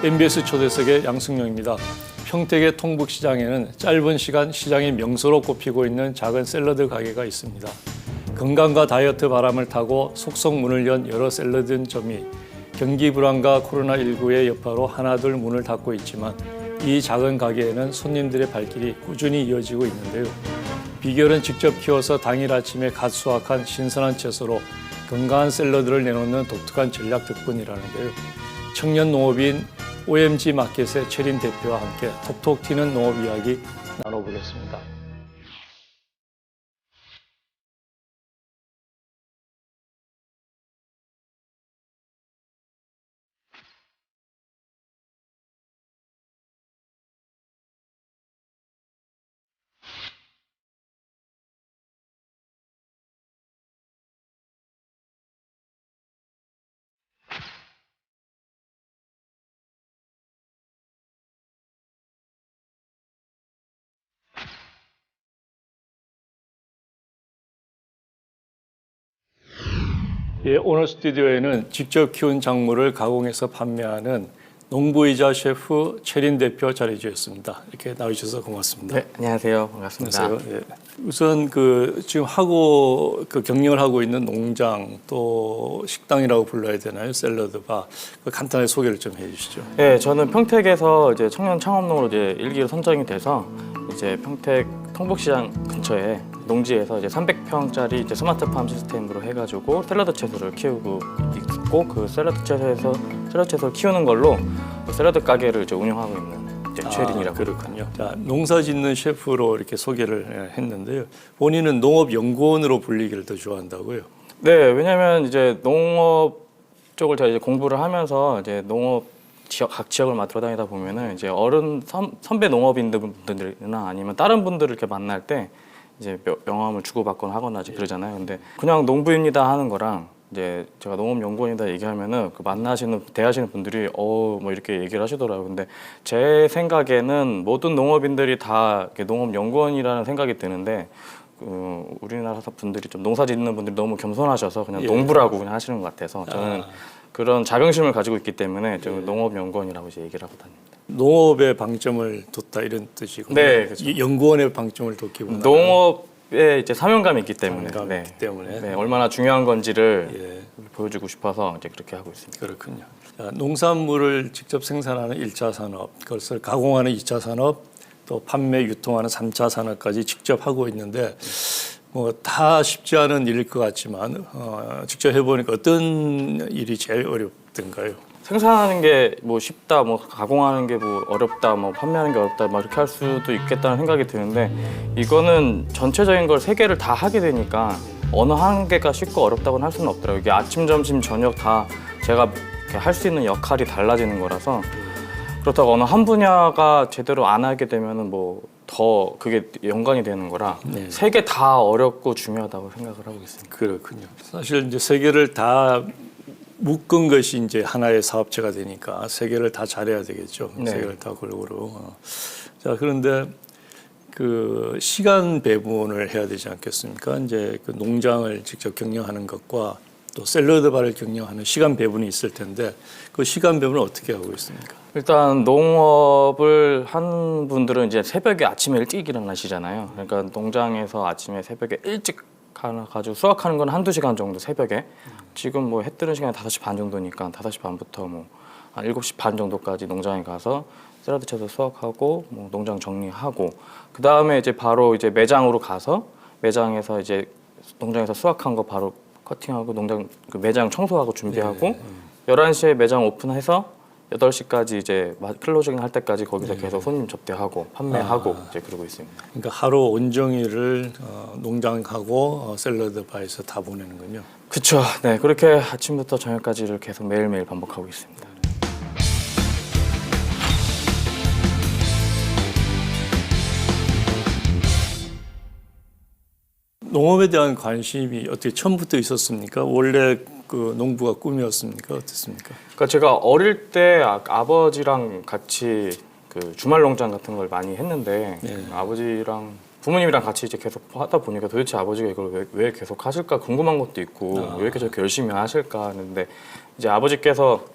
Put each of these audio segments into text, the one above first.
MBS 초대석의 양승용입니다. 평택의 통북시장에는 짧은 시간 시장의 명소로 꼽히고 있는 작은 샐러드 가게가 있습니다. 건강과 다이어트 바람을 타고 속속 문을 연 여러 샐러드점이 경기 불황과 코로나19의 여파로 하나둘 문을 닫고 있지만 이 작은 가게에는 손님들의 발길이 꾸준히 이어지고 있는데요. 비결은 직접 키워서 당일 아침에 갓 수확한 신선한 채소로 건강한 샐러드를 내놓는 독특한 전략 덕분이라는데요. 청년 농업인 OMG 마켓의 최린 대표와 함께 톡톡 튀는 농업 이야기 나눠보겠습니다. 예, 오늘 스튜디오에는 직접 키운 작물을 가공해서 판매하는 농부이자 셰프 최린 대표 자리해 주셨습니다. 이렇게 나와주셔서 고맙습니다. 네, 안녕하세요. 반갑습니다. 안녕하세요. 예. 우선 지금 경영을 하고 있는 농장 또 식당이라고 불러야 되나요? 샐러드바 간단하게 소개를 좀 해주시죠. 네, 저는 평택에서 이제 청년 창업농으로 이제 1기로 선정이 돼서 이제 평택 통북시장 근처에 농지에서 이제 300평짜리 이제 스마트팜 시스템으로 해가지고 샐러드 채소를 키우고 있고 그 샐러드 채소를 키우는 걸로 샐러드 가게를 이제 운영하고 있는 이제 최린이라고. 그렇군요. 자, 농사짓는 셰프로 이렇게 소개를 했는데요. 본인은 농업연구원으로 불리기를 더 좋아한다고요? 네, 왜냐하면 이제 농업 쪽을 제가 이제 공부를 하면서 이제 각 지역을 맡으러 다니다 보면은 이제 선배 농업인분들이나 아니면 다른 분들을 이렇게 만날 때 이제 명함을 주고받거나 하거나 이제 그러잖아요. 근데 그냥 농부입니다 하는 거랑 이제 제가 농업연구원이다 얘기하면은 대하시는 분들이 뭐 이렇게 얘기를 하시더라고요. 근데 제 생각에는 모든 농업인들이 다 농업연구원이라는 생각이 드는데 우리나라 분들이 좀 농사짓는 분들이 너무 겸손하셔서 그냥 농부라고 그냥 하시는 것 같아서 저는 그런 자긍심을 가지고 있기 때문에 저는 농업연구원이라고 이제 얘기를 하고 다닙니다. 농업에 방점을 뒀다 이런 뜻이고, 네, 그렇죠. 연구원에 방점을 뒀기보다는 농업에 이제 사명감이 있기 때문에, 때문에 얼마나 중요한 건지를 보여주고 싶어서 이제 그렇게 하고 있습니다. 그렇군요. 자, 농산물을 직접 생산하는 1차 산업, 그것을 가공하는 2차 산업, 또 판매, 유통하는 3차 산업까지 직접 하고 있는데 다 쉽지 않은 일일 것 같지만 직접 해보니까 어떤 일이 제일 어렵던가요? 생산하는 게 쉽다, 가공하는 게 어렵다, 판매하는 게 어렵다, 이렇게 할 수도 있겠다는 생각이 드는데 이거는 전체적인 걸 세 개를 다 하게 되니까 어느 한 개가 쉽고 어렵다고는 할 수는 없더라고요. 이게 아침, 점심, 저녁 다 제가 할 수 있는 역할이 달라지는 거라서 그렇다고 어느 한 분야가 제대로 안 하게 되면은 더 그게 연관이 되는 거라 세 개 다 어렵고 중요하다고 생각을 하고 있습니다. 그렇군요. 사실 이제 세 개를 다 묶은 것이 이제 하나의 사업체가 되니까 세 개를 다 잘해야 되겠죠. 네. 세 개를 다 골고루. 자, 그런데 그 시간 배분을 해야 되지 않겠습니까? 이제 그 농장을 직접 경영하는 것과 또 샐러드 바를 경영하는 시간 배분이 있을 텐데 그 시간 배분을 어떻게 하고 있습니까? 일단 농업을 한 분들은 이제 새벽에 아침에 일찍 일어나시잖아요. 그러니까 농장에서 아침에 새벽에 일찍 가지고 수확하는 건 한두 시간 정도 새벽에 지금 해 뜨는 시간이 5시 반 정도니까 5시 반부터 한 7시 반 정도까지 농장에 가서 샐러드 채소 수확하고 농장 정리하고 그 다음에 이제 바로 이제 매장으로 가서 매장에서 이제 농장에서 수확한 거 바로 커팅하고 매장 청소하고 준비하고 11시에 매장 오픈해서 8시까지 이제 클로징 할 때까지 거기서 계속 손님 접대하고 판매하고 이제 그러고 있습니다. 그러니까 하루 온종일을 농장하고 샐러드 바에서 다 보내는군요. 그렇죠. 네, 그렇게 아침부터 저녁까지를 계속 매일매일 반복하고 있습니다. 농업에 대한 관심이 어떻게 처음부터 있었습니까? 원래 그 농부가 꿈이었습니까? 어떻습니까? 그러니까 제가 어릴 때 아버지랑 같이 그 주말 농장 같은 걸 많이 했는데 아버지랑 부모님이랑 같이 이제 계속 하다 보니까 도대체 아버지가 이걸 왜 계속 하실까 궁금한 것도 있고 왜 이렇게 저렇게 열심히 하실까 하는데 이제 아버지께서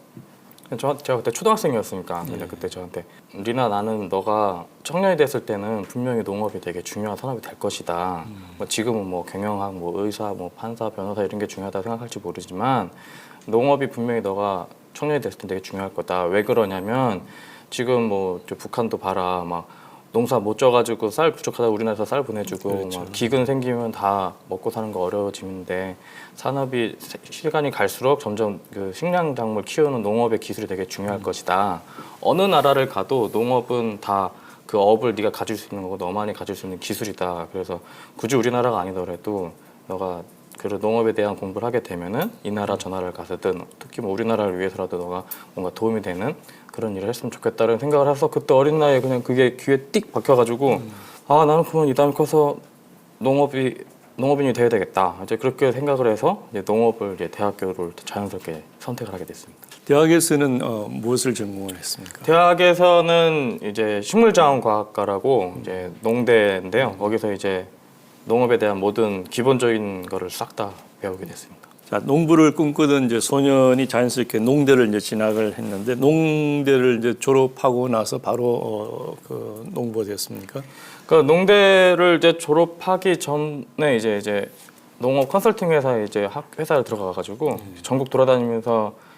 제가 그때 초등학생이었으니까 근데 그때 저한테 리나 나는 너가 청년이 됐을 때는 분명히 농업이 되게 중요한 산업이 될 것이다. 뭐 지금은 뭐 경영학, 뭐 의사, 뭐 판사, 변호사 이런 게 중요하다 생각할지 모르지만 농업이 분명히 너가 청년이 됐을 때 되게 중요할 거다. 왜 그러냐면 지금 뭐 북한도 봐라 막 농사 못 져가지고 쌀 부족하다 우리나라에서 쌀 보내주고 그렇죠. 막 기근 생기면 다 먹고 사는 거 어려워지는데 산업이 시간이 갈수록 점점 그 식량 작물 키우는 농업의 기술이 되게 중요할 것이다. 어느 나라를 가도 농업은 다 그 업을 네가 가질 수 있는 거고 너만이 가질 수 있는 기술이다. 그래서 굳이 우리나라가 아니더라도 너가 그 농업에 대한 공부를 하게 되면은 이 나라 저 나라를 가서든 특히 뭐 우리나라를 위해서라도 너가 뭔가 도움이 되는 그런 일을 했으면 좋겠다는 생각을 해서 그때 어린 나이에 그냥 그게 귀에 띡 박혀가지고 아 나는 그러면 이 다음에 커서 농업인이 돼야 되겠다 이제 그렇게 생각을 해서 이제 농업을 이제 대학교를 자연스럽게 선택을 하게 됐습니다. 대학에서는 무엇을 전공을 했습니까? 대학에서는 이제 식물자원과학과라고 이제 농대인데요. 거기서 이제 농업에 대한 모든 기본적인 거를 싹 다 배우게 됐습니다. 자, 농부를 꿈꾸던 이제 소년이 자연스럽게 농대를 이제 진학을 했는데 농대를 이제 졸업하고 나서 바로 그 농부가 됐습니까? 그 농대를 이제 졸업하기 전에 이제 농업 컨설팅 회사에 이제 회사를 들어가가지고 전국 돌아다니면서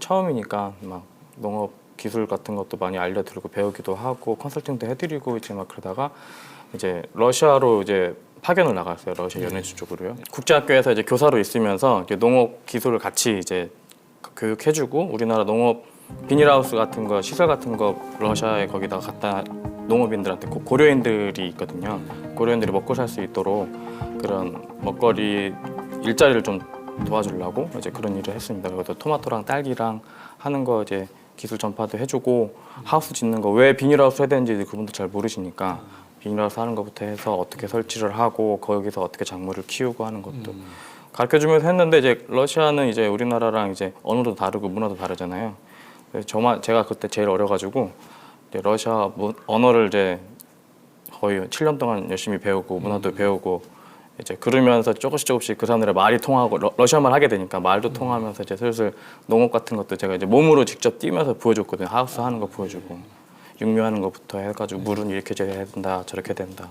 처음이니까 막 농업 기술 같은 것도 많이 알려드리고 배우기도 하고 컨설팅도 해드리고 이제 막 그러다가 이제 러시아로 이제 파견을 나갔어요. 러시아 연해주 쪽으로요. 국제학교에서 이제 교사로 있으면서 이제 농업 기술을 같이 이제 교육해주고 우리나라 농업 비닐하우스 같은 거 시설 같은 거 러시아에 거기다 갖다 농업인들한테 고려인들이 있거든요. 고려인들이 먹고 살 수 있도록 그런 먹거리 일자리를 좀 도와주려고 이제 그런 일을 했습니다. 그래서 토마토랑 딸기랑 하는 거 이제 기술 전파도 해주고 하우스 짓는 거 왜 비닐하우스 해야 되는지 그분도 잘 모르시니까 비닐하우스 하는 것부터 해서 어떻게 설치를 하고 거기서 어떻게 작물을 키우고 하는 것도 가르쳐주면서 했는데 이제 러시아는 이제 우리나라랑 이제 언어도 다르고 문화도 다르잖아요. 그래서 제가 그때 제일 어려가지고 이제 러시아 언어를 이제 거의 7년 동안 열심히 배우고 문화도 배우고 이제 그러면서 조금씩 그 사람들의 말이 통하고 러시아 말 하게 되니까 말도 통하면서 이제 슬슬 농업 같은 것도 제가 이제 몸으로 직접 뛰면서 보여줬거든요. 하우스 하는 거 보여주고 육묘하는 것부터 해가지고 물은 이렇게 해야 된다 저렇게 된다.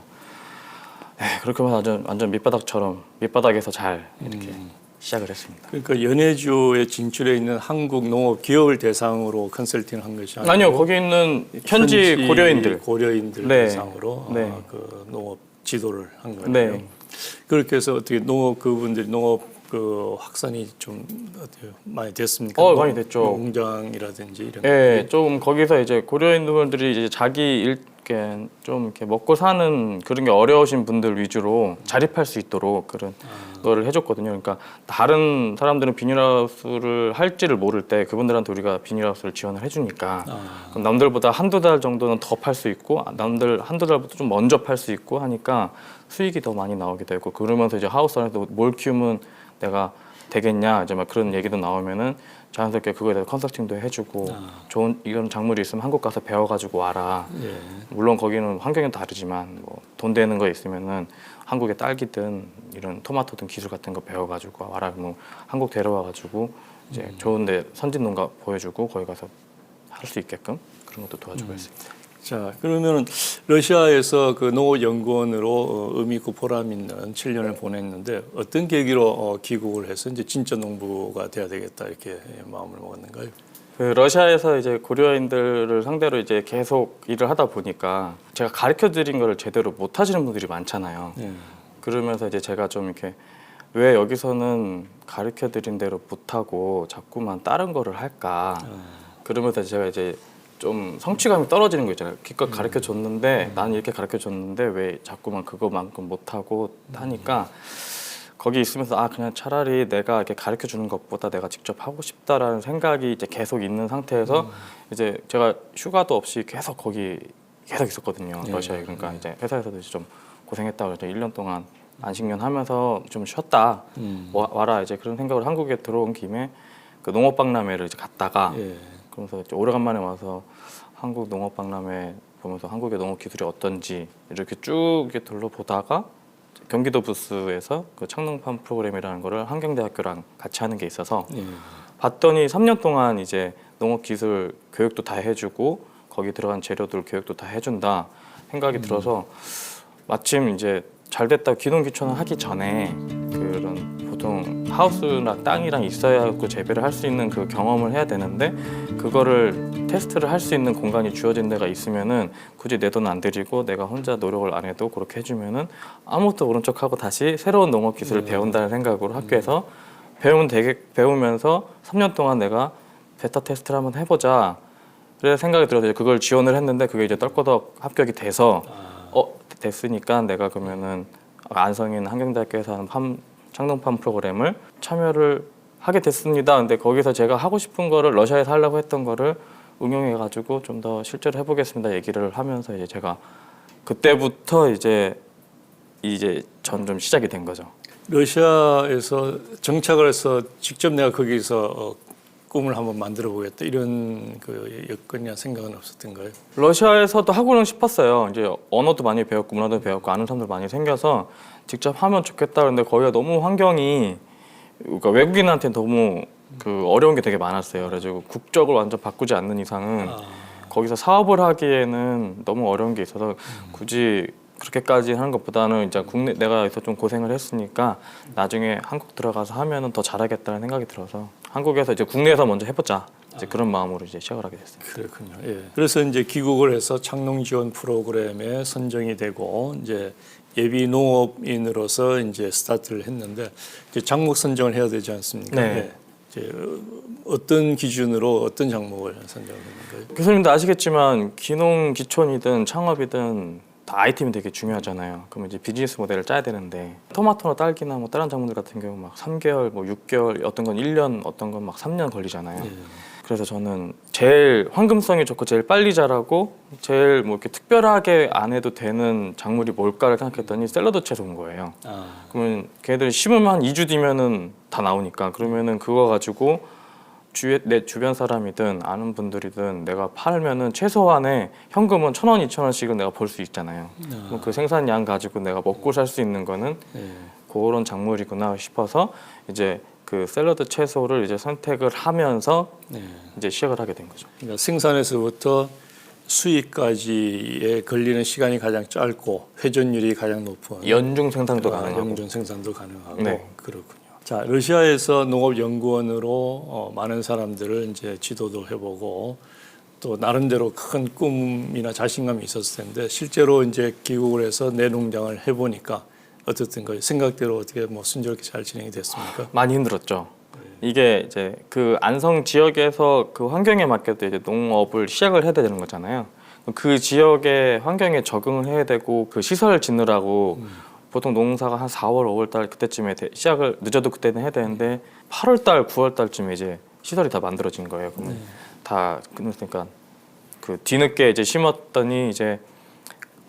그렇게 하면 완전 밑바닥에서 잘 이렇게 시작을 했습니다. 그러니까 연해주에 진출해 있는 한국 농업 기업을 대상으로 컨설팅을 한 것이 아니고 아니요 거기 있는 현지 고려인들 네. 대상으로 네. 그 농업 지도를 한 거예요. 네. 그렇게 해서 어떻게 그분들이 농업 그 확산이 좀 어때요? 많이 됐습니까? 많이 됐죠. 농장이라든지 이런. 네, 좀 거기서 이제 고려인분들이 이제 자기 이렇게 좀 이렇게 먹고 사는 그런 게 어려우신 분들 위주로 자립할 수 있도록 그런 거를 해줬거든요. 그러니까 다른 사람들은 비닐하우스를 할지를 모를 때 그분들한테 우리가 비닐하우스를 지원을 해주니까 그럼 남들보다 한두 달 정도는 더 팔 수 있고 남들 한두 달부터 좀 먼저 팔 수 있고 하니까 수익이 더 많이 나오게 되고 그러면서 이제 하우스 안에서 뭘 키우면 내가 되겠냐 이제 막 그런 얘기도 나오면은 자연스럽게 그거에 대해서 컨설팅도 해주고 좋은 이런 작물이 있으면 한국 가서 배워가지고 와라. 예. 물론 거기는 환경이 다르지만 뭐 돈 되는 거 있으면은 한국에 딸기든 이런 토마토든 기술 같은 거 배워가지고 와라. 뭐 한국 데려와가지고 이제 좋은데 선진 농가 보여주고 거기 가서 할 수 있게끔 그런 것도 도와주고 있습니다. 자, 그러면은 러시아에서 그 농업연구원으로 의미 있고 보람 있는 7년을 보냈는데 어떤 계기로 귀국을 해서 이제 진짜 농부가 돼야 되겠다 이렇게 마음을 먹었는가요? 그 러시아에서 이제 고려인들을 상대로 이제 계속 일을 하다 보니까 제가 가르쳐 드린 거를 제대로 못 하시는 분들이 많잖아요. 그러면서 이제 제가 좀 이렇게 왜 여기서는 가르쳐 드린 대로 못 하고 자꾸만 다른 거를 할까? 그러면서 제가 이제 좀 성취감이 떨어지는 거 있잖아요. 기껏 가르쳐 줬는데 나는 이렇게 가르쳐 줬는데 왜 자꾸만 그거만큼 못 하고 하니까 거기 있으면서 그냥 차라리 내가 이렇게 가르쳐 주는 것보다 내가 직접 하고 싶다라는 생각이 이제 계속 있는 상태에서 이제 제가 휴가도 없이 계속 거기 계속 있었거든요. 러시아에. 그러니까 이제 회사에서도 이제 좀 고생했다 그래서 1년 동안 안식년 하면서 좀 쉬었다 와라 이제 그런 생각을 한국에 들어온 김에 그 농업박람회를 이제 갔다가 그러면서 이제 오래간만에 와서 한국 농업박람회 보면서 한국의 농업 기술이 어떤지 이렇게 쭉 이렇게 둘러보다가 경기도 부스에서 그 창농팜 프로그램이라는 거를 한경대학교랑 같이 하는 게 있어서 봤더니 3년 동안 이제 농업 기술 교육도 다 해주고 거기 들어간 재료들 교육도 다 해준다 생각이 들어서 마침 이제 잘 됐다 귀농 귀촌을 하기 전에 그런 보통 하우스나 땅이랑 있어야 그 재배를 할 수 있는 그 경험을 해야 되는데 그거를 테스트를 할 수 있는 공간이 주어진 데가 있으면은 굳이 내 돈 안 들이고 내가 혼자 노력을 안 해도 그렇게 해주면은 아무것도 모른 척하고 다시 새로운 농업 기술을 배운다는 생각으로 학교에서 배우면서 3년 동안 내가 베타 테스트를 한번 해보자 그래 생각이 들어서 그걸 지원을 했는데 그게 이제 떨거덕 합격이 돼서 됐으니까 내가 그러면은 안성인 환경대학교에서 하는 창동팜 프로그램을 참여를 하게 됐습니다. 근데 거기서 제가 하고 싶은 거를 러시아에서 하려고 했던 거를 응용해가지고 좀 더 실제로 해보겠습니다. 얘기를 하면서 이제 제가 그때부터 이제 점점 시작이 된 거죠. 러시아에서 정착을 해서 직접 내가 거기서 꿈을 한번 만들어 보겠다 이런 그 여건이나 생각은 없었던가요? 러시아에서도 하고는 싶었어요. 이제 언어도 많이 배웠고 문화도 배웠고 아는 사람들 많이 생겨서 직접 하면 좋겠다. 그런데 거기가 너무 환경이 그러니까 외국인한테 너무 그 어려운 게 되게 많았어요. 그래가지고 국적을 완전 바꾸지 않는 이상은 거기서 사업을 하기에는 너무 어려운 게 있어서 굳이 그렇게까지 하는 것보다는 이제 내가 여기서 좀 고생을 했으니까 나중에 한국 들어가서 하면은 더 잘하겠다는 생각이 들어서 한국에서 이제 국내에서 먼저 해보자 이제 그런 마음으로 이제 시작을 하게 됐어요. 그렇군요. 예. 그래서 이제 귀국을 해서 창농 지원 프로그램에 선정이 되고 이제 예비 농업인으로서 이제 스타트를 했는데 이제 작목 선정을 해야 되지 않습니까? 네. 예. 이제 어떤 기준으로 어떤 작목을 선정했는가요? 교수님도 아시겠지만 귀농 귀촌이든 창업이든 다 아이템이 되게 중요하잖아요. 그러면 이제 비즈니스 모델을 짜야 되는데 토마토나 딸기나 뭐 다른 작물들 같은 경우 막 3개월, 뭐 6개월, 어떤 건 1년, 어떤 건 막 3년 걸리잖아요. 예. 그래서 저는 제일 황금성이 좋고 제일 빨리 자라고 제일 뭐 이렇게 특별하게 안 해도 되는 작물이 뭘까를 생각했더니 샐러드 채소인 거예요. 그러면 걔들 심으면 한 2주 뒤면은 다 나오니까 그러면은 그거 가지고 내 주변 사람이든 아는 분들이든 내가 팔면은 최소한의 현금은 1,000원, 2,000원씩은 내가 벌 수 있잖아요. 그럼 그 생산량 가지고 내가 먹고 살 수 있는 거는 그런 작물이구나 싶어서 이제 그 샐러드 채소를 이제 선택을 하면서 이제 시작을 하게 된 거죠. 그러니까 생산에서부터 수익까지에 걸리는 시간이 가장 짧고 회전율이 가장 높은 연중 생산도 가능하고. 연중 생산도 가능하고 네. 그렇군요. 자, 러시아에서 농업연구원으로 많은 사람들을 이제 지도도 해보고 또 나름대로 큰 꿈이나 자신감이 있었을 텐데 실제로 이제 귀국을 해서 내 농장을 해보니까 어떻든가요? 생각대로 어떻게 뭐 순조롭게 잘 진행이 됐습니까? 많이 힘들었죠. 이게 이제 그 안성 지역에서 그 환경에 맞게도 이제 농업을 시작을 해야 되는 거잖아요. 그 지역의 환경에 적응을 해야 되고 그 시설을 짓느라고 보통 농사가 한 4월, 5월 달 그때쯤에 시작을 늦어도 그때는 해야 되는데 8월 달, 9월 달쯤에 이제 시설이 다 만들어진 거예요. 그러면 다 그러니까 그 뒤늦게 이제 심었더니 이제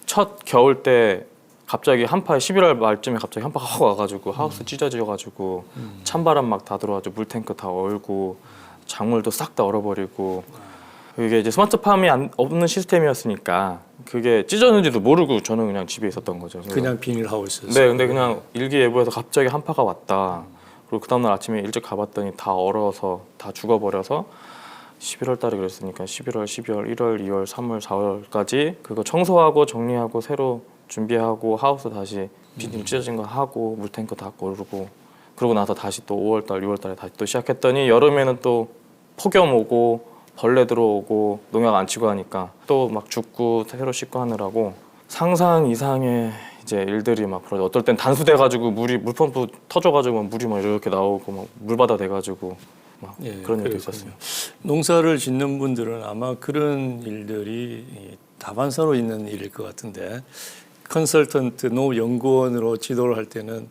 첫 겨울 때 갑자기 한파에 11월 말쯤에 갑자기 한파가 확 와가지고 하우스 찢어져가지고 찬바람 막 다 들어와가지고 물탱크 다 얼고 작물도 싹 다 얼어버리고 이게 이제 스마트팜이 없는 시스템이었으니까 그게 찢어졌는지도 모르고 저는 그냥 집에 있었던 거죠. 그냥 비닐하우스였어요. 네, 근데 그냥 일기예보에서 갑자기 한파가 왔다. 그리고 그 다음날 아침에 일찍 가봤더니 다 얼어서 다 죽어버려서 11월 달에 그랬으니까 11월, 12월, 1월, 2월, 3월, 4월까지 그거 청소하고 정리하고 새로 준비하고 하우스 다시 비닐 찢어진 거 하고 물탱크 다 걸고 그러고 나서 다시 또 5월 달, 6월 달에 다시 또 시작했더니 여름에는 또 폭염 오고 벌레 들어오고 농약 안 치고 하니까 또 막 죽고 새로 씻고 하느라고 상상 이상의 이제 일들이 막 벌어져. 어떨 땐 단수돼가지고 물펌프 터져가지고 물이 막 이렇게 나오고 막 물바다 돼가지고 막 그런 일도 있었어요. 농사를 짓는 분들은 아마 그런 일들이 다반사로 있는 일일 것 같은데 컨설턴트 농업연구원으로 지도를 할 때는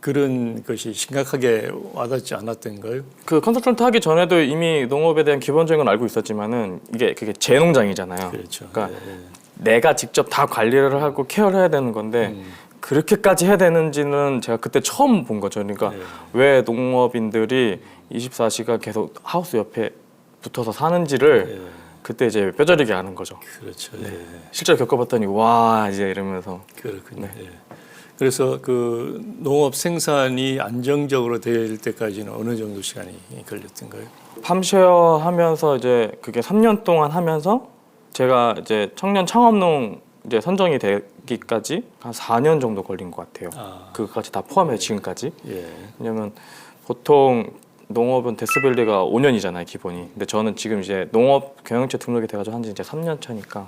그런 것이 심각하게 와닿지 않았던가요? 그 컨설턴트 하기 전에도 이미 농업에 대한 기본적인 건 알고 있었지만은 그게 제 농장이잖아요. 그렇죠. 그러니까 내가 직접 다 관리를 하고 케어를 해야 되는 건데 그렇게까지 해야 되는지는 제가 그때 처음 본 거죠. 그러니까 왜 농업인들이 24시간 계속 하우스 옆에 붙어서 사는지를 그때 이제 뼈저리게 아는 거죠. 그렇죠. 실제로 겪어봤더니 와 이제 이러면서 그렇군요. 그래서 그 농업 생산이 안정적으로 될 때까지는 어느 정도 시간이 걸렸던가요? 팜쉐어 하면서 이제 그게 3년 동안 하면서 제가 이제 청년 창업농 이제 선정이 되기까지 한 4년 정도 걸린 것 같아요. 그것까지 다 포함해서 지금까지. 예. 왜냐면 보통 농업은 데스밸리가 5년이잖아요, 기본이. 근데 저는 지금 이제 농업 경영체 등록이 돼가지고 한지 이제 3년 차니까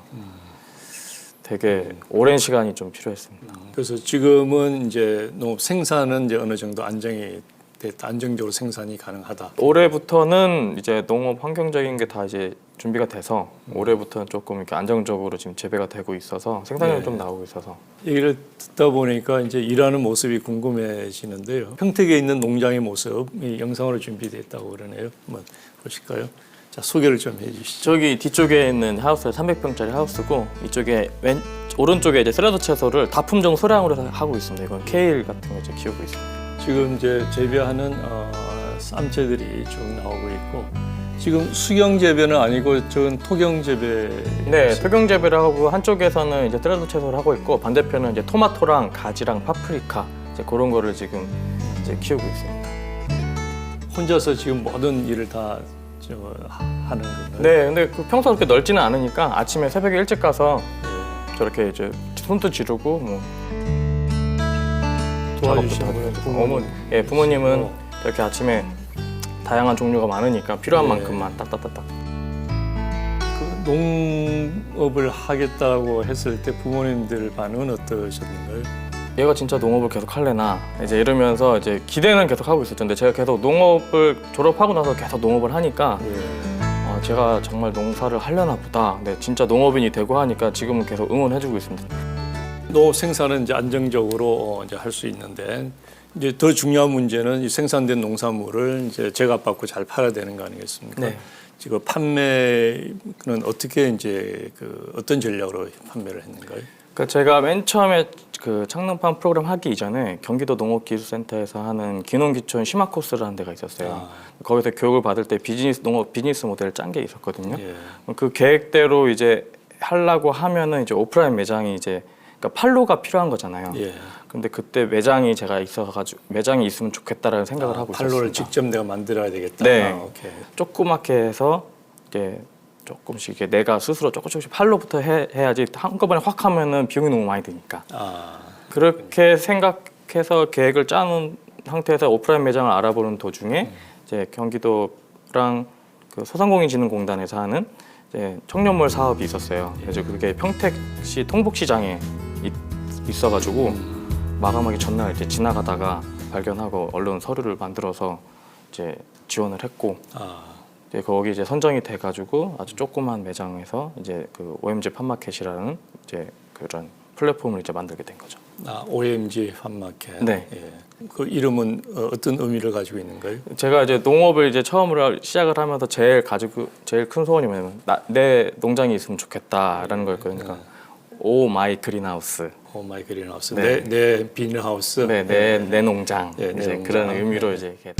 되게 오랜 시간이 좀 필요했습니다. 그래서 지금은 이제 농업 생산은 이제 어느 정도 안정이 됐다, 안정적으로 생산이 가능하다. 올해부터는 이제 농업 환경적인 게 다 이제 준비가 돼서 올해부터는 조금 이렇게 안정적으로 지금 재배가 되고 있어서 생산량이 네. 좀 나오고 있어서 얘기를 듣다 보니까 이제 일하는 모습이 궁금해지는데요. 평택에 있는 농장의 모습이 영상으로 준비됐다고 그러네요. 한번 보실까요? 자, 소개를 좀 해주시죠. 저기 뒤쪽에 있는 하우스가 300평짜리 하우스고 이쪽에 오른쪽에 이제 샐러드 채소를 다품종 소량으로 하고 있습니다. 이건 케일 같은 거 이제 키우고 있습니다. 지금 이제 재배하는 쌈채들이 쭉 나오고 있고 지금 수경 재배는 아니고 저건 토경 재배. 네, 토경 재배를 하고 한쪽에서는 이제 샐러드 채소를 하고 있고 반대편은 이제 토마토랑 가지랑 파프리카 이제 그런 거를 지금 이제 키우고 있습니다. 혼자서 지금 모든 일을 다 하는 건가요? 네, 근데 그 평소 그렇게 넓지는 않으니까 아침에 새벽에 일찍 가서 저렇게 이제 손도 지르고 뭐 도와주시는 작업도 분은 하고. 예, 부모님은 어. 이렇게 아침에 다양한 종류가 많으니까 필요한 네. 만큼만 딱딱딱딱. 그 농업을 하겠다고 했을 때 부모님들 반응은 어떠셨는가요? 얘가 진짜 농업을 계속 할래나 이제 이러면서 이제 기대는 계속 하고 있었는데 제가 계속 농업을 졸업하고 나서 계속 농업을 하니까 제가 정말 농사를 하려나 보다. 근데 진짜 농업인이 되고 하니까 지금은 계속 응원해주고 있습니다. 농업 생산은 이제 안정적으로 이제 할 수 있는데 이제 더 중요한 문제는 이 생산된 농산물을 이제 제값받고 잘 팔아야 되는 거 아니겠습니까? 네. 지금 판매는 어떻게 이제 그 어떤 전략으로 판매를 했는가요? 그러니까 제가 맨 처음에 그 창릉판 프로그램 하기 이전에 경기도 농업기술센터에서 하는 기농기촌 심화 코스를 하는 데가 있었어요. 거기서 교육을 받을 때 농업 비즈니스 모델을 짠 게 있었거든요. 예. 그 계획대로 이제 하려고 하면은 이제 오프라인 매장이 이제 그러니까 판로가 필요한 거잖아요. 예. 근데 그때 매장이 제가 있어가지고 매장이 있으면 좋겠다라는 생각을 하고 판로를 있었습니다. 직접 내가 만들어야 되겠다. 네. 오케이. 조그맣게 해서 이제 조금씩 이게 내가 스스로 조금씩 판로부터 해야지 한꺼번에 확 하면은 비용이 너무 많이 드니까. 그렇게 생각해서 계획을 짜는 상태에서 오프라인 매장을 알아보는 도중에 이제 경기도랑 그 소상공인진흥공단에서 하는 이제 청년몰 사업이 있었어요. 그래서 그게 평택시 통북시장에 있어가지고 마감하기 전날 이제 지나가다가 발견하고 얼른 서류를 만들어서 이제 지원을 했고 이제 거기 이제 선정이 돼가지고 아주 조그만 매장에서 이제 그 OMG 팜마켓이라는 이제 그런 플랫폼을 이제 만들게 된 거죠. OMG 팜마켓. 네. 예. 그 이름은 어떤 의미를 가지고 있는가요? 제가 이제 농업을 이제 처음으로 시작을 하면서 제일 큰 소원이 뭐냐면 내 농장이 있으면 좋겠다라는 거였거든요. 그러니까 오 마이 그린하우스. 오 마이 그린하우스. 네. 내 비닐하우스. 네, 내 농장. 네, 내 이제 농장. 그런 의미로 이제 이렇게.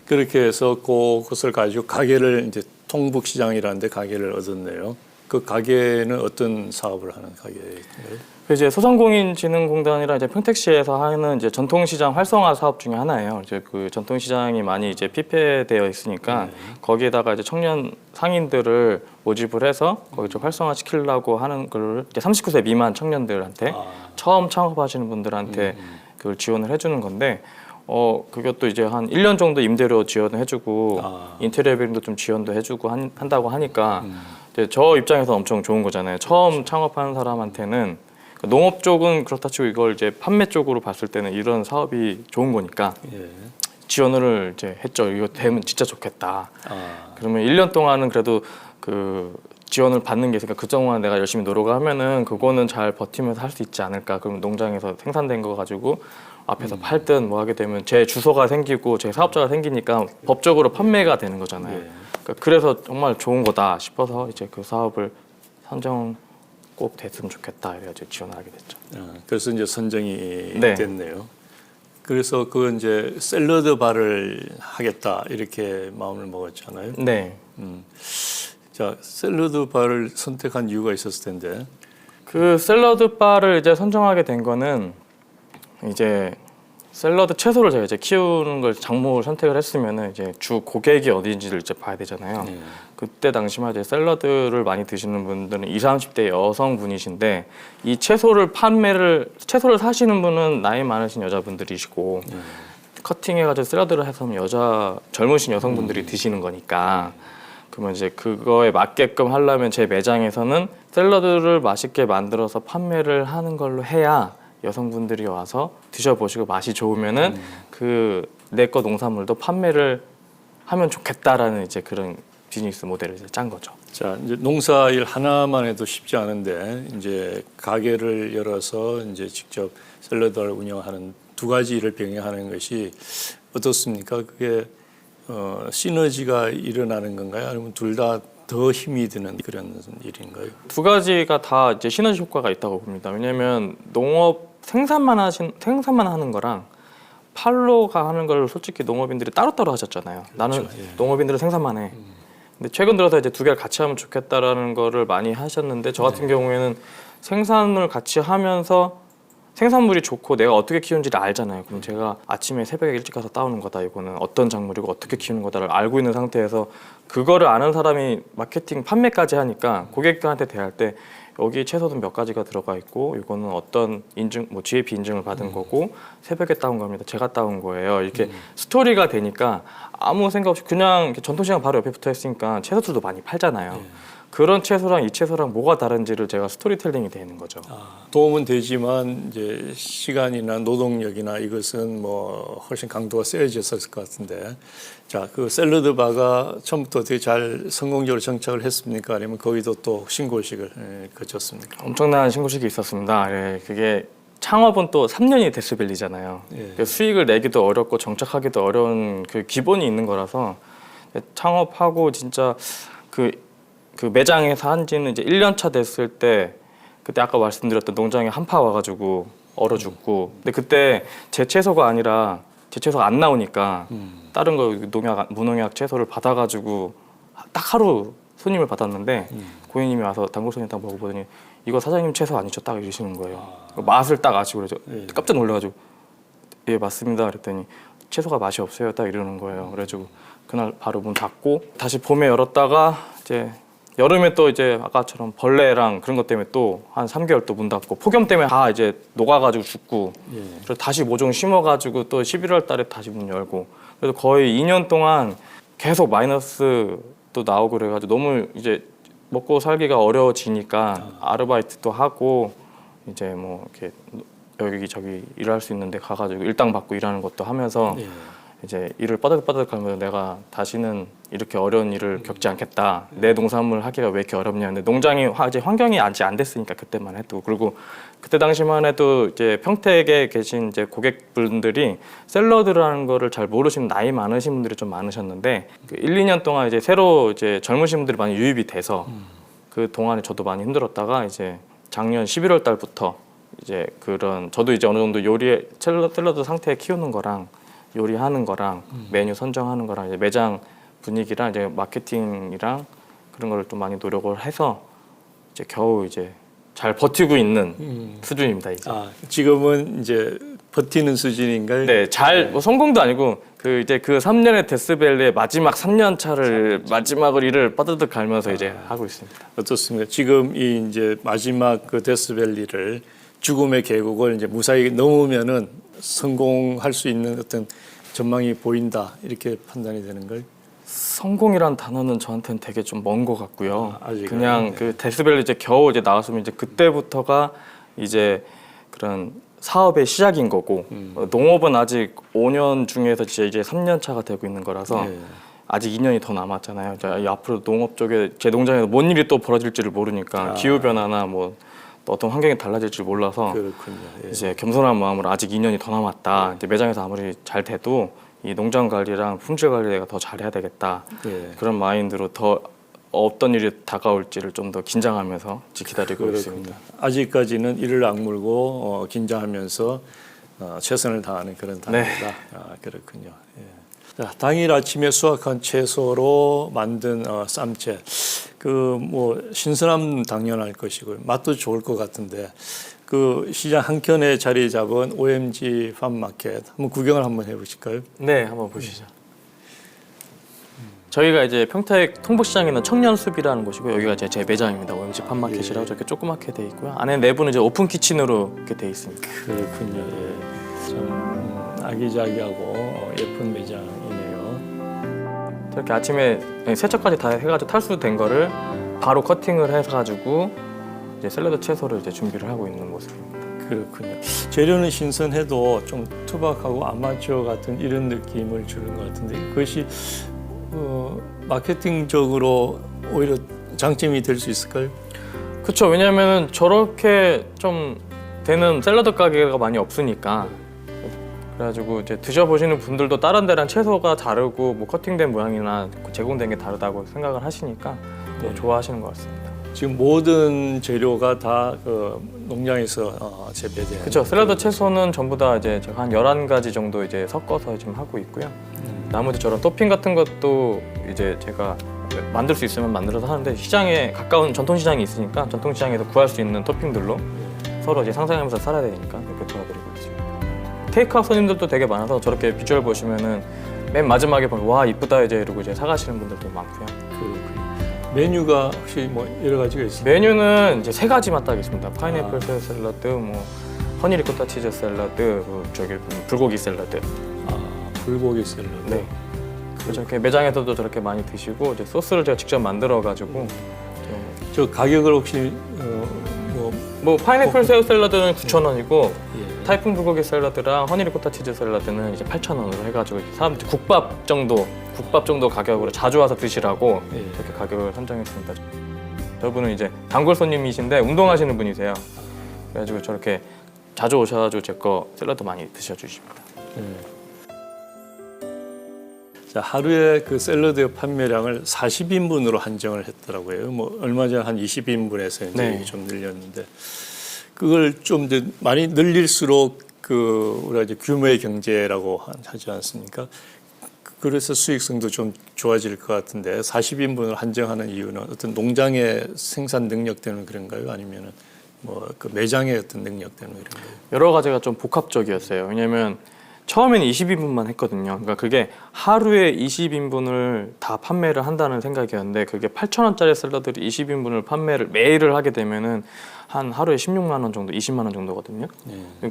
그렇게 해서 그것을 가지고 가게를 이제 통북시장이라는 데 가게를 얻었네요. 그 가게는 어떤 사업을 하는 가게인가요? 이제 소상공인진흥공단이랑 이제 평택시에서 하는 이제 전통시장 활성화 사업 중에 하나예요. 이제 그 전통시장이 많이 이제 피폐되어 있으니까 거기에다가 이제 청년 상인들을 모집을 해서 거기 좀 활성화 시키려고 하는 걸 이제 39세 미만 청년들한테 처음 창업하시는 분들한테 그걸 지원을 해주는 건데 그것도 이제 한 1년 정도 임대료 지원을 해주고 인테리어 비용도 좀 지원도 해주고 한다고 하니까 이제 저 입장에서 엄청 좋은 거잖아요. 처음 창업하는 사람한테는 농업 쪽은 그렇다 치고 이걸 이제 판매 쪽으로 봤을 때는 이런 사업이 좋은 거니까 지원을 이제 했죠. 이거 되면 진짜 좋겠다. 그러면 1년 동안은 그래도 그 지원을 받는 게 있으니까 그 동안 내가 열심히 노력을 하면은 그거는 잘 버티면서 할 수 있지 않을까. 그러면 농장에서 생산된 거 가지고 앞에서 팔든 뭐 하게 되면 제 주소가 생기고 제 사업자가 생기니까 법적으로 판매가 되는 거잖아요. 그러니까 그래서 정말 좋은 거다 싶어서 이제 그 사업을 선정 꼭 됐으면 좋겠다 이래가지고 지원을 하게 됐죠. 그래서 이제 선정이 네. 됐네요. 그래서 그 이제 샐러드 바를 하겠다 이렇게 마음을 먹었잖아요. 네. 자, 샐러드 바를 선택한 이유가 있었을 텐데. 그 샐러드 바를 이제 선정하게 된 거는 이제 샐러드 채소를 제가 이제 키우는 걸 작목을 선택을 했으면은 이제 주 고객이 어디인지를 이제 봐야 되잖아요. 그때 당시만 이제 샐러드를 많이 드시는 분들은 20, 30대 여성분이신데 이 채소를 사시는 분은 나이 많으신 여자분들이시고 커팅해가지고 샐러드를 해서 젊으신 여성분들이 드시는 거니까 그러면 이제 그거에 맞게끔 하려면 제 매장에서는 샐러드를 맛있게 만들어서 판매를 하는 걸로 해야 여성분들이 와서 드셔보시고 맛이 좋으면은 그 내 거 농산물도 판매를 하면 좋겠다라는 이제 그런 비즈니스 모델을 이제 짠 거죠. 자, 이제 농사일 하나만 해도 쉽지 않은데 이제 가게를 열어서 이제 직접 샐러드를 운영하는 두 가지 일을 병행하는 것이 어떻습니까? 그게 시너지가 일어나는 건가요? 아니면 둘 다 더 힘이 드는 그런 일인가요? 두 가지가 다 이제 시너지 효과가 있다고 봅니다. 왜냐하면 농업 생산만 하는 거랑 팔로가 하는 걸 솔직히 농업인들이 따로따로 하셨잖아요. 그렇죠. 나는 예. 농업인들은 생산만 해. 근데 최근 들어서 이제 두 개를 같이 하면 좋겠다라는 거를 많이 하셨는데 저 같은 경우에는 생산을 같이 하면서 생산물이 좋고 내가 어떻게 키우는지를 알잖아요. 그럼 제가 아침에 새벽에 일찍 가서 따오는 거다. 이거는 어떤 작물이고 어떻게 키우는 거다를 알고 있는 상태에서 그거를 아는 사람이 마케팅 판매까지 하니까 고객들한테 대할 때 여기 채소는 몇 가지가 들어가 있고 이거는 어떤 인증 뭐 GAP 인증을 받은 거고 새벽에 따온 겁니다. 제가 따온 거예요. 이렇게 스토리가 되니까 아무 생각 없이 그냥 이렇게 전통시장 바로 옆에 붙어 있으니까 채소들도 많이 팔잖아요. 그런 채소랑 이 채소랑 뭐가 다른지를 제가 스토리텔링이 되는 거죠. 도움은 되지만 이제 시간이나 노동력이나 이것은 뭐 훨씬 강도가 세져졌을 것 같은데, 자, 그 샐러드 바가 처음부터 어떻게 잘 성공적으로 정착을 했습니까? 아니면 거기도 또 신고식을 거쳤습니까? 엄청난 신고식이 있었습니다. 예, 그게 창업은 또 3년이 데스밸리잖아요. 예. 수익을 내기도 어렵고 정착하기도 어려운 그 기본이 있는 거라서 창업하고 진짜 그 매장에서 한 지는 이제 1년 차 됐을 때 그때 아까 말씀드렸던 농장에 한파 와가지고 얼어 죽고 근데 그때 제 채소가 아니라 제 채소가 안 나오니까 다른 거 무농약 채소를 받아가지고 딱 하루 손님을 받았는데 고객님이 와서 단골손님 딱 먹어보더니 이거 사장님 채소 아니죠? 딱 이러시는 거예요. 맛을 딱 아시고 그래서 깜짝 놀라가지고 예 맞습니다 그랬더니 채소가 맛이 없어요 딱 이러는 거예요. 그래가지고 그날 바로 문 닫고 다시 봄에 열었다가 이제 여름에 또 이제 아까처럼 벌레랑 그런 것 때문에 또 한 3개월 또 문 닫고 폭염 때문에 다 이제 녹아가지고 죽고 그래서 다시 모종 심어가지고 또 11월 달에 다시 문 열고 그래서 거의 2년 동안 계속 마이너스 또 나오고 그래가지고 너무 이제 먹고 살기가 어려워지니까 아르바이트도 하고 이제 뭐 이렇게 여기저기 일할 수 있는데 가가지고 일당 받고 일하는 것도 하면서 이제 일을 빠득빠득 하면서 내가 다시는 이렇게 어려운 일을 겪지 않겠다. 내 농산물 하기가 왜 이렇게 어렵냐. 근데 농장이 이제 환경이 아직 안 됐으니까 그때만 해도 그리고 그때 당시만 해도 이제 평택에 계신 이제 고객분들이 샐러드라는 거를 잘 모르시는 나이 많으신 분들이 좀 많으셨는데 그 1, 2년 동안 이제 새로 이제 젊으신 분들이 많이 유입이 돼서 그 동안에 저도 많이 힘들었다가 이제 작년 11월 달부터 이제 그런 저도 이제 어느 정도 샐러드 상태 키우는 거랑 요리하는 거랑 메뉴 선정하는 거랑 이제 매장 분위기랑 이제 마케팅이랑 그런 거를 좀 많이 노력을 해서 이제 겨우 이제 잘 버티고 있는 수준입니다 이제. 지금은 이제 버티는 수준인가요? 네, 뭐 성공도 아니고 그 이제 그 3년의 데스밸리의 마지막 3년 차를 마지막을 일을 빠듯 갈면서 이제 하고 있습니다. 어떻습니까? 지금 이 이제 마지막 그 데스밸리를 죽음의 계곡을 이제 무사히 넘으면은 성공할 수 있는 어떤 전망이 보인다 이렇게 판단이 되는 걸. 성공이란 단어는 저한테는 되게 좀 먼 것 같고요. 그냥 네. 그 데스밸리 이제 겨우 이제 나왔으면 이제 그때부터가 이제 그런 사업의 시작인 거고 농업은 아직 5년 중에서 이제 3년 차가 되고 있는 거라서 아직 2년이 더 남았잖아요. 이 앞으로 농업 쪽에 제 농장에서 뭔 일이 또 벌어질지를 모르니까 기후 변화나 뭐 또 어떤 환경이 달라질지 몰라서 그렇군요. 이제 겸손한 마음으로 아직 2년이 더 남았다. 이제 매장에서 아무리 잘 돼도 이 농장 관리랑 품질 관리 내가 더 잘해야 되겠다. 그런 마인드로 더 어떤 일이 다가올지를 좀 더 긴장하면서 기다리고 있습니다. 아직까지는 이를 악물고 긴장하면서 최선을 다하는 그런 단계다. 그렇군요. 자, 당일 아침에 수확한 채소로 만든 쌈채. 그 뭐 신선함 당연할 것이고 맛도 좋을 것 같은데 그 시장 한켠에 자리 잡은 OMG 팜마켓 한번 구경을 한번 해보실까요? 네, 한번 보시죠. 저희가 이제 평택 통북시장에 있는 청년숲이라는 곳이고 여기가 이제 제 매장입니다. OMG 팜마켓이라고 저렇게 조그맣게 돼 있고요. 안에 내부는 이제 오픈 키친으로 이렇게 돼 있습니다. 그렇군요. 예. 참 아기자기하고 예쁜 매장이네요. 저렇게 아침에 세척까지 다 해가지고 탈수된 거를 바로 커팅을 해가지고 이제 샐러드 채소를 이제 준비를 하고 있는 모습입니다. 그렇군요. 재료는 신선해도 좀 투박하고 아마추어 같은 이런 느낌을 주는 것 같은데 그것이 마케팅적으로 오히려 장점이 될 수 있을까요? 그렇죠. 왜냐하면 저렇게 좀 되는 샐러드 가게가 많이 없으니까 그래가지고 이제 드셔보시는 분들도 다른 데랑 채소가 다르고 뭐 커팅된 모양이나 제공된 게 다르다고 생각을 하시니까 또 좋아하시는 것 같습니다. 지금 모든 재료가 다 그 농장에서 재배된. 그렇죠. 샐러드 채소는 전부 다 이제 제가 한 11가지 정도 이제 섞어서 지금 하고 있고요. 나머지 저런 토핑 같은 것도 이제 제가 만들 수 있으면 만들어서 하는데 시장에 가까운 전통시장이 있으니까 전통시장에서 구할 수 있는 토핑들로 서로 이제 상생하면서 살아야 되니까 이렇게 도와드리고 있습니다. 테이크아웃 손님들도 되게 많아서 저렇게 비주얼 보시면은 맨 마지막에 보면 와 이쁘다 이제 이러고 이제 사가시는 분들도 많고요. 메뉴가 혹시 뭐 여러 가지가 있어요? 메뉴는 이제 3가지만 딱 있습니다. 파인애플 새우 샐러드, 뭐 허니 리코타 치즈 샐러드, 저기 불고기 샐러드. 불고기 샐러드. 네. 저렇게 매장에서도 저렇게 많이 드시고 이제 소스를 제가 직접 만들어 가지고 저 가격을 혹시 뭐 파인애플 새우 샐러드는 9,000원이고 예. 타이푼 불고기 샐러드랑 허니 리코타 치즈 샐러드는 이제 8,000원으로 해가지고 사람들 국밥 정도 가격으로 자주 와서 드시라고 예. 이렇게 가격을 선정했습니다. 저분은 이제 단골 손님이신데 운동하시는 분이세요. 그래가지고 저렇게 자주 오셔가지고 제 거 샐러드 많이 드셔주십니다. 자, 하루에 그 샐러드 판매량을 40인분으로 한정을 했더라고요. 뭐 얼마 전에 한 20인분에서 이제 네. 좀 늘렸는데 그걸 좀 이제 많이 늘릴수록 그 우리가 이제 규모의 경제라고 하지 않습니까? 그래서 수익성도 좀 좋아질 것 같은데 40인분을 한정하는 이유는 어떤 농장의 생산 능력 때문에 그런가요? 아니면은 뭐 그 매장의 어떤 능력 때문에 그런가요? 여러 가지가 좀 복합적이었어요. 왜냐면 처음에는 20인분만 했거든요. 그러니까 그게 하루에 20인분을 다 판매를 한다는 생각이었는데 그게 8,000원짜리 샐러드를 20인분을 판매를 매일을 하게 되면은 한 하루에 16만 원 정도, 20만 원 정도거든요.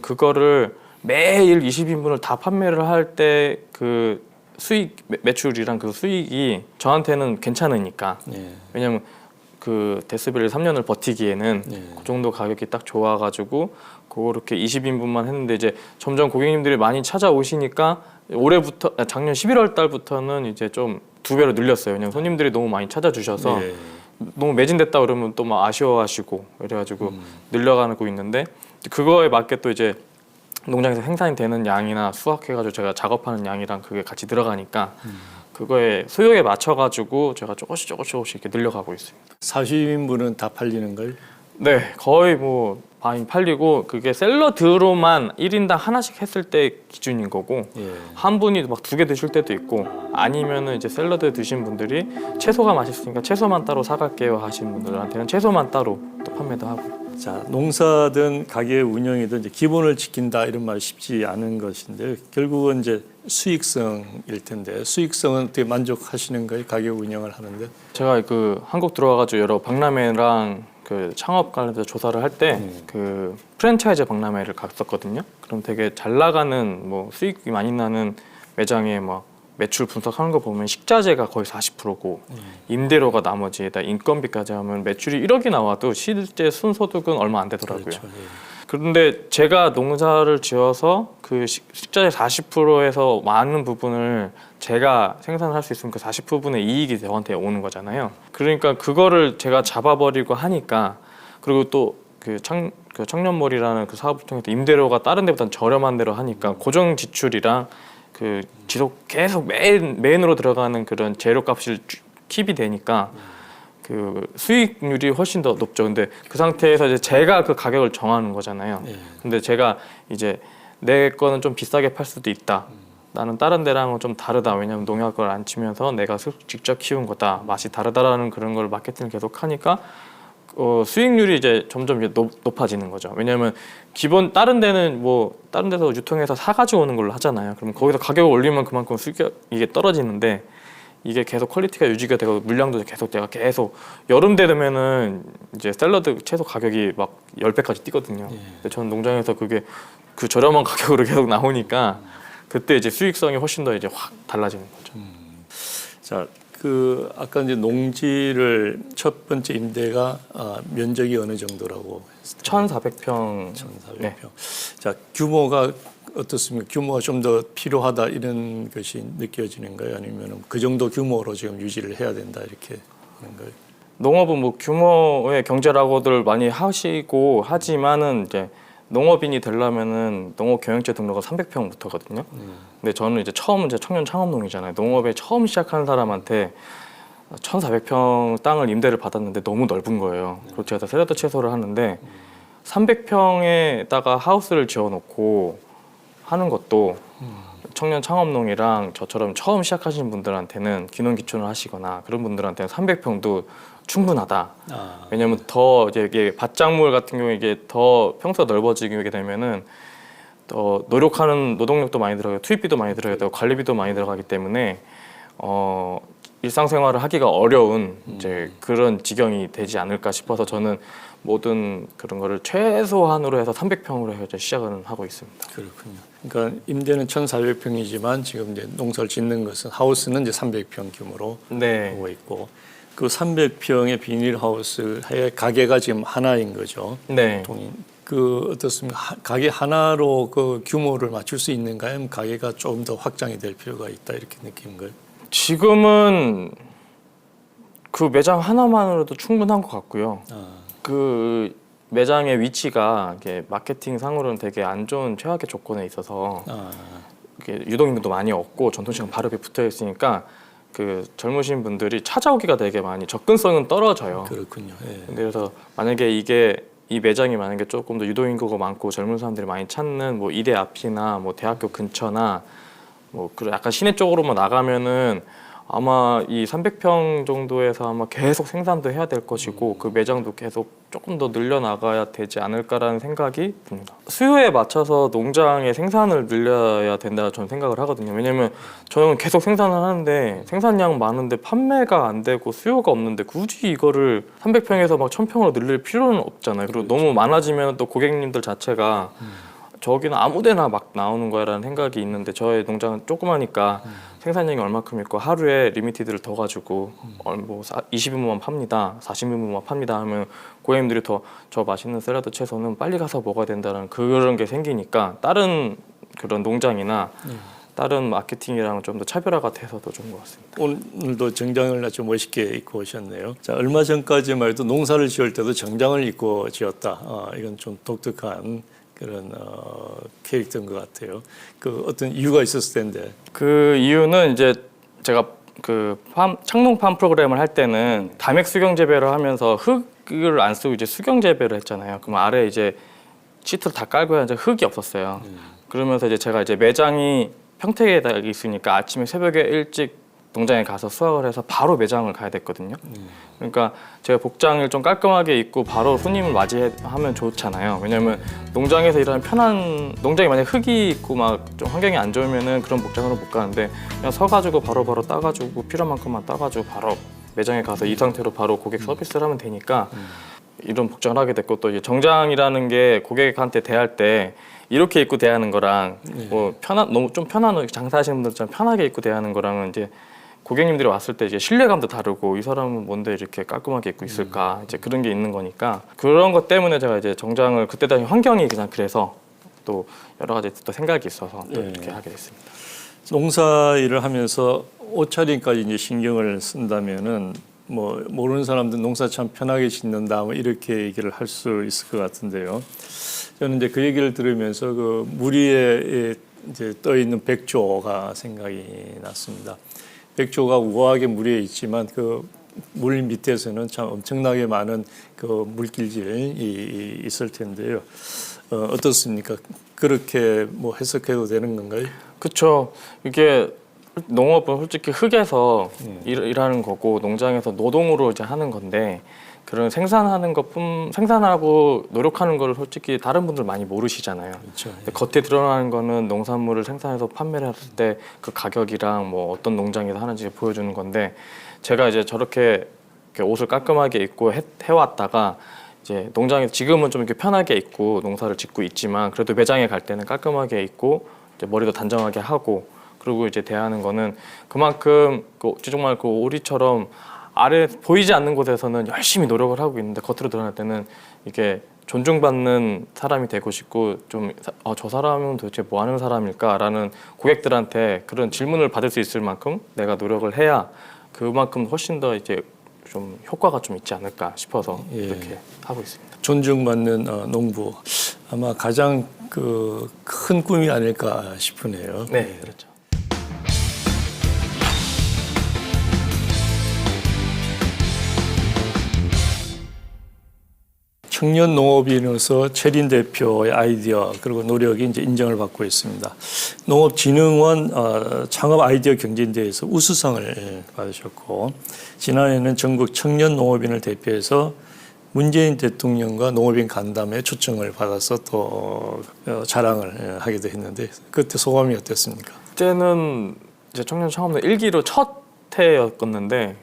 그거를 매일 20인분을 다 판매를 할 때 그 수익 매출이랑 그 수익이 저한테는 괜찮으니까. 왜냐면 그 데스밸리 3년을 버티기에는 그 정도 가격이 딱 좋아가지고 그렇게 20인분만 했는데 이제 점점 고객님들이 많이 찾아오시니까 올해부터 작년 11월 달부터는 이제 좀 2배로 늘렸어요. 왜냐면 손님들이 너무 많이 찾아주셔서 너무 매진됐다 그러면 또 막 아쉬워하시고 이래가지고 늘려가고 있는데 그거에 맞게 또 이제 농장에서 생산이 되는 양이나 수확해가지고 제가 작업하는 양이랑 그게 같이 들어가니까 그거에 수요에 맞춰가지고 제가 조금씩 이렇게 늘려가고 있습니다. 40인분은 다 팔리는 걸? 네, 거의 뭐 많이 팔리고 그게 샐러드로만 1인당 하나씩 했을 때 기준인 거고 한 분이 막 2개 드실 때도 있고 아니면은 이제 샐러드 드신 분들이 채소가 맛있으니까 채소만 따로 사갈게요 하시는 분들한테는 채소만 따로 또 판매도 하고. 자, 농사든 가게 운영이든 이제 기본을 지킨다 이런 말이 쉽지 않은 것인데 결국은 이제 수익성일 텐데 수익성은 어떻게 만족하시는가요? 가게 운영을 하는데? 제가 그 한국 들어와가지고 여러 박람회랑 그 창업 관련해서 조사를 할 때 그 프랜차이즈 박람회를 갔었거든요. 그럼 되게 잘 나가는 뭐 수익이 많이 나는 매장에 뭐 매출 분석하는 거 보면 식자재가 거의 40%고 임대료가 나머지에다 인건비까지 하면 매출이 1억이 나와도 실제 순소득은 얼마 안 되더라고요. 그렇죠. 그런데 제가 농사를 지어서 그 식자재 40%에서 많은 부분을 제가 생산할 수 있으면 그 40%분의 이익이 저한테 오는 거잖아요. 그러니까 그거를 제가 잡아버리고 하니까 그리고 또 그 청년몰이라는 그 사업을 통해서 임대료가 다른 데보다는 저렴한 데로 하니까 고정 지출이랑 그 지속 계속 메인으로 들어가는 그런 재료값이 킵이 되니까 그 수익률이 훨씬 더 높죠. 근데 그 상태에서 이제 제가 그 가격을 정하는 거잖아요. 근데 제가 이제 내 거는 좀 비싸게 팔 수도 있다. 나는 다른 데랑은 좀 다르다. 왜냐면 농약을 안 치면서 내가 직접 키운 거다. 맛이 다르다라는 그런 걸 마케팅을 계속 하니까 수익률이 이제 점점 이제 높아지는 거죠. 왜냐하면 기본 다른 데는 뭐 다른 데서 유통해서 사가지고 오는 걸로 하잖아요. 그럼 거기서 가격을 올리면 그만큼 이게 떨어지는데 이게 계속 퀄리티가 유지가 되고 물량도 계속 여름 되면은 이제 샐러드 채소 가격이 막 10배까지 뛰거든요. 근데 저는 농장에서 그게 그 저렴한 가격으로 계속 나오니까 그때 이제 수익성이 훨씬 더 이제 확 달라지는 거죠. 자, 아까 이제 농지를 첫 번째 임대가 면적이 어느 정도라고 했어요? 1,400평. 1,400평. 네. 자, 규모가 어떻습니까? 규모가 좀 더 필요하다 이런 것이 느껴지는가요? 아니면 그 정도 규모로 지금 유지를 해야 된다 이렇게 하는가요? 농업은 뭐 규모의 경제라고들 많이 하시고 하지만은 이제 농업인이 되려면은 농업 경영체 등록은 300평부터거든요. 근데 저는 이제 처음 이제 청년 창업농이잖아요. 농업에 처음 시작하는 사람한테 1,400평 땅을 임대를 받았는데 너무 넓은 거예요. 그리고 제가 샐러드 채소를 하는데 300평에다가 하우스를 지어놓고 하는 것도 청년 창업농이랑 저처럼 처음 시작하시는 분들한테는 기농기촌을 하시거나 그런 분들한테는 300평도 충분하다. 왜냐하면 더 이제 이게 밭작물 같은 경우에 이게 더 평수가 넓어지게 되면은 더 노력하는 노동력도 많이 들어가고 투입비도 많이 들어가야 되고 관리비도 많이 들어가기 때문에 일상생활을 하기가 어려운 이제 그런 지경이 되지 않을까 싶어서 저는 모든 그런 거를 최소한으로 해서 300평으로 해서 시작을 하고 있습니다. 그렇군요. 그러니까 임대는 1,400평이지만 지금 이제 농사를 짓는 것은 하우스는 이제 300평 규모로 네. 하고 있고 그 300평의 비닐하우스의 가게가 지금 하나인 거죠. 네. 어떻습니까? 가게 하나로 그 규모를 맞출 수 있는가요? 아니면 가게가 좀 더 확장이 될 필요가 있다 이렇게 느끼는 거예요? 지금은 그 매장 하나만으로도 충분한 것 같고요. 그 매장의 위치가 이게 마케팅 상으로는 되게 안 좋은 최악의 조건에 있어서 이게 유동인구도 많이 없고 전통시장 바로 옆에 붙어 있으니까 그 젊으신 분들이 찾아오기가 되게 많이 접근성은 떨어져요. 그렇군요. 예. 그래서 만약에 이 매장이 만약에 조금 더 유동인구가 많고 젊은 사람들이 많이 찾는 뭐 이대 앞이나 뭐 대학교 근처나 뭐 그 약간 시내 쪽으로만 나가면은 아마 이 300평 정도에서 아마 계속 생산도 해야 될 것이고 그 매장도 계속 조금 더 늘려나가야 되지 않을까라는 생각이 듭니다. 수요에 맞춰서 농장의 생산을 늘려야 된다 저는 생각을 하거든요. 왜냐면 저는 계속 생산을 하는데 생산량 많은데 판매가 안 되고 수요가 없는데 굳이 이거를 300평에서 막 1000평으로 늘릴 필요는 없잖아요. 그리고 너무 많아지면 또 고객님들 자체가 저기는 아무데나 막 나오는 거야라는 생각이 있는데 저의 농장은 조그마니까 생산량이 얼마큼 있고 하루에 리미티드를 더 가지고 뭐 20인분만 팝니다, 40인분만 팝니다 하면 고객님들이 더 저 맛있는 샐러드 채소는 빨리 가서 먹어야 된다는 그런 게 생기니까 다른 그런 농장이나 다른 마케팅이랑 좀 더 차별화가 돼서 더 좋은 것 같습니다. 오늘도 정장을 아주 멋있게 입고 오셨네요. 자, 얼마 전까지만 해도 농사를 지을 때도 정장을 입고 지었다. 이건 좀 독특한 그런 캐릭터인 것 같아요. 그 어떤 이유가 있었을 텐데. 그 이유는 이제 제가 그 창농팜 프로그램을 할 때는 다맥 수경 재배를 하면서 흙을 안 쓰고 이제 수경 재배를 했잖아요. 그럼 아래 이제 시트를 다 깔고 이제 흙이 없었어요. 그러면서 이제 제가 이제 매장이 평택에 있으니까 아침에 새벽에 일찍 농장에 가서 수확을 해서 바로 매장을 가야 됐거든요. 그러니까 제가 복장을 좀 깔끔하게 입고 바로 손님을 맞이하면 좋잖아요. 왜냐하면 농장에서 일하는 편한 농장에 만약 흙이 있고 막 좀 환경이 안 좋으면은 그런 복장으로 못 가는데 그냥 서가지고 바로바로 따가지고 필요한 만큼만 따가지고 바로 매장에 가서 이 상태로 바로 고객 서비스를 하면 되니까 이런 복장을 하게 됐고 또 이제 정장이라는 게 고객한테 대할 때 이렇게 입고 대하는 거랑 뭐 너무 좀 편한 장사하시는 분들처럼 편하게 입고 대하는 거랑은 이제 고객님들이 왔을 때 이제 신뢰감도 다르고 이 사람은 뭔데 이렇게 깔끔하게 입고 있을까 이제 그런 게 있는 거니까 그런 것 때문에 제가 이제 정장을 그때 당시 환경이 그냥 그래서 또 여러 가지 또 생각이 있어서 또 이렇게 하게 됐습니다. 농사 일을 하면서 옷차림까지 이제 신경을 쓴다면은 뭐 모르는 사람들 농사 참 편하게 짓는다 뭐 이렇게 얘기를 할 수 있을 것 같은데요. 저는 이제 그 얘기를 들으면서 그 물 위에 이제 떠 있는 백조가 생각이 났습니다. 백조가 우아하게 물 위에 있지만 그 물 밑에서는 참 엄청나게 많은 그 물길들이 있을 텐데요. 어떻습니까? 그렇게 뭐 해석해도 되는 건가요? 그쵸. 이게 농업은 솔직히 흙에서 일하는 거고 농장에서 노동으로 이제 하는 건데 그런 생산하고 노력하는 거를 솔직히 다른 분들 많이 모르시잖아요. 그렇죠. 근데 겉에 드러나는 거는 농산물을 생산해서 판매를 했을 때 그 가격이랑 뭐 어떤 농장에서 하는지 보여주는 건데 제가 이제 저렇게 이렇게 옷을 깔끔하게 입고 해왔다가 이제 농장에 지금은 좀 이렇게 편하게 입고 농사를 짓고 있지만 그래도 매장에 갈 때는 깔끔하게 입고 이제 머리도 단정하게 하고 그리고 이제 대하는 거는 그만큼 정말 그 오리처럼 아래 보이지 않는 곳에서는 열심히 노력을 하고 있는데 겉으로 드러날 때는 이게 존중받는 사람이 되고 싶고 좀 저 사람은 도대체 뭐 하는 사람일까라는 고객들한테 그런 질문을 받을 수 있을 만큼 내가 노력을 해야 그만큼 훨씬 더 이제 좀 효과가 좀 있지 않을까 싶어서 이렇게 하고 있습니다. 존중받는 농부 아마 가장 그 큰 꿈이 아닐까 싶으네요. 네, 그렇죠. 청년 농업인으로서 최린 대표의 아이디어 그리고 노력이 이제 인정을 받고 있습니다. 농업진흥원 창업 아이디어 경진대회에서 우수상을 받으셨고 지난해에는 전국 청년 농업인을 대표해서 문재인 대통령과 농업인 간담회 초청을 받아서 또 자랑을 하기도 했는데 그때 소감이 어땠습니까? 그때는 이제 청년 창업의 1기로 첫 해였었는데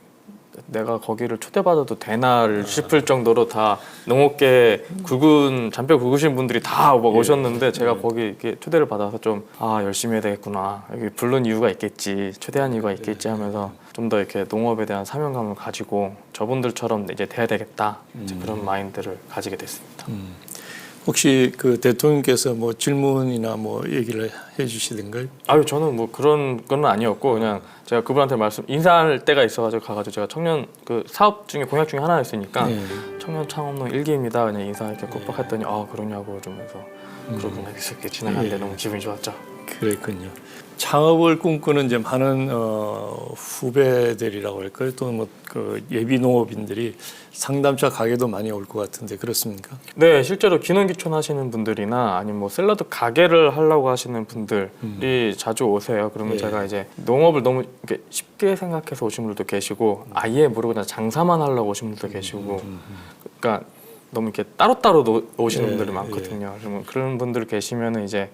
내가 거기를 초대받아도 되나 싶을 정도로 다 농업계 잔뼈 굵으신 분들이 다 오셨는데 제가 거기 이렇게 초대를 받아서 좀 열심히 해야 되겠구나 여기 부른 이유가 있겠지 초대한 이유가 있겠지 하면서 좀 더 이렇게 농업에 대한 사명감을 가지고 저분들처럼 이제 돼야 되겠다 이제 그런 마인드를 가지게 됐습니다. 혹시 그 대통령께서 뭐 질문이나 뭐 얘기를 해주시던가요? 아유 저는 뭐 그런 건 아니었고 그냥 제가 그분한테 인사할 때가 있어가지고 가가지고 제가 청년 그 사업 중에 공약 중에 하나였으니까 청년 창업농 1기입니다 그냥 인사 이렇게 꾹꾹 했더니 그러냐고 이러면서 그러구나 이렇게 지나가는데 너무 기분이 좋았죠. 그랬군요. 창업을 꿈꾸는 이제 많은 후배들이라고 할까요? 또 뭐 그 예비 농업인들이 상담차 가게도 많이 올 것 같은데 그렇습니까? 네, 실제로 기농기촌 하시는 분들이나 아니면 뭐 샐러드 가게를 하려고 하시는 분들이 자주 오세요. 그러면 제가 이제 농업을 너무 이렇게 쉽게 생각해서 오신 분들도 계시고 아예 모르고 그냥 장사만 하려고 오신 분들도 계시고 그러니까 너무 이렇게 따로따로 오시는 분들이 많거든요. 그러면 그런 분들 계시면은 이제